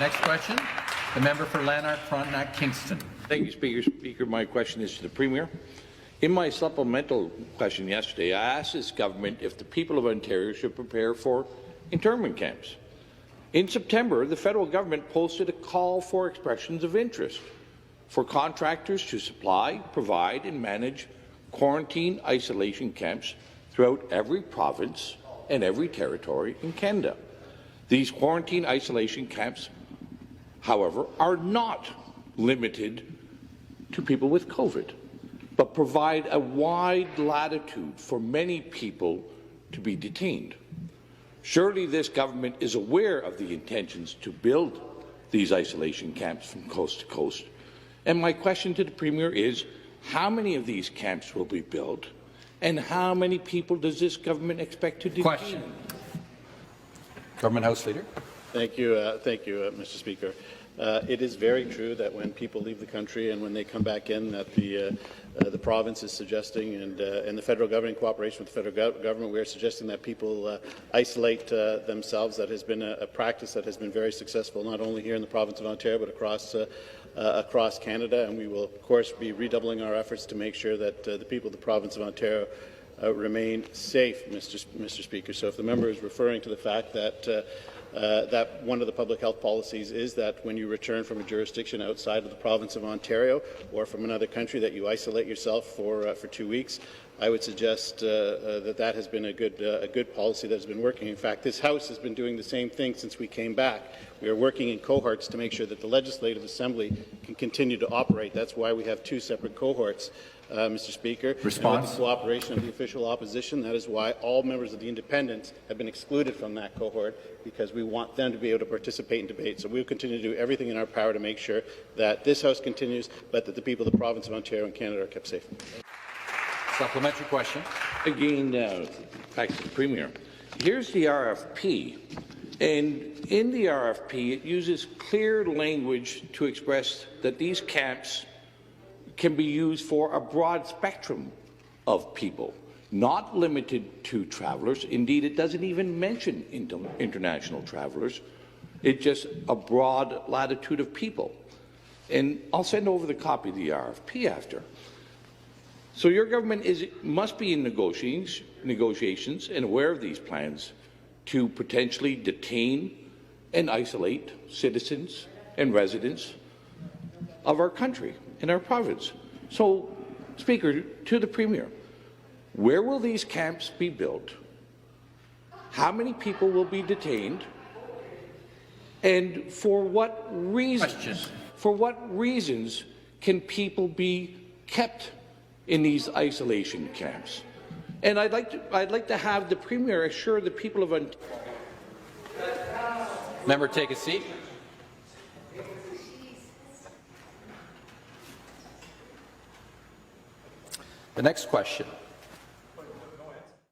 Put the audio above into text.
Next question, the member for Lanark, Frontenac, Kingston. Thank you, Speaker. My question is to the Premier. In my supplemental question yesterday, I asked this government if the people of Ontario should prepare for internment camps. In September, the federal government posted a call for expressions of interest for contractors to supply, provide and manage quarantine isolation camps throughout every province and every territory in Canada. These quarantine isolation camps, however, are not limited to people with COVID, but provide a wide latitude for many people to be detained. Surely this government is aware of the intentions to build these isolation camps from coast to coast. And my question to the Premier is, how many of these camps will be built, and how many people does this government expect to detain? Question. Government House Leader. Thank you, Mr. Speaker. It is very true that when people leave the country and when they come back in, that the province is suggesting, and the federal government, in cooperation with the federal government, we are suggesting that people isolate themselves. That has been a practice that has been very successful, not only here in the province of Ontario, but across Canada. And we will, of course, be redoubling our efforts to make sure that the people of the province of Ontario remain safe, Mr. Speaker. So if the member is referring to the fact that that one of the public health policies is that when you return from a jurisdiction outside of the province of Ontario or from another country that you isolate yourself for 2 weeks, I would suggest that has been a good policy that has been working. In fact, this House has been doing the same thing since we came back. We are working in cohorts to make sure that the Legislative Assembly can continue to operate. That's why we have 2 separate cohorts. Mr. Speaker. Response. With the cooperation of the official opposition, that is why all members of the Independents have been excluded from that cohort, because we want them to be able to participate in debate. So we will continue to do everything in our power to make sure that this House continues, but that the people of the province of Ontario and Canada are kept safe. Supplementary question. Again, back to the Premier. Here's the RFP, and in the RFP it uses clear language to express that these camps can be used for a broad spectrum of people, not limited to travellers. Indeed, it doesn't even mention international travellers. It's just a broad latitude of people. And I'll send over the copy of the RFP after. So your government must be in negotiations and aware of these plans to potentially detain and isolate citizens and residents of our country, in our province. So, Speaker, to the Premier, where will these camps be built? How many people will be detained? And for what reasons? Question. For what reasons can people be kept in these isolation camps? And I'd like to have the Premier assure the people of Ontario. Member, take a seat. The next question,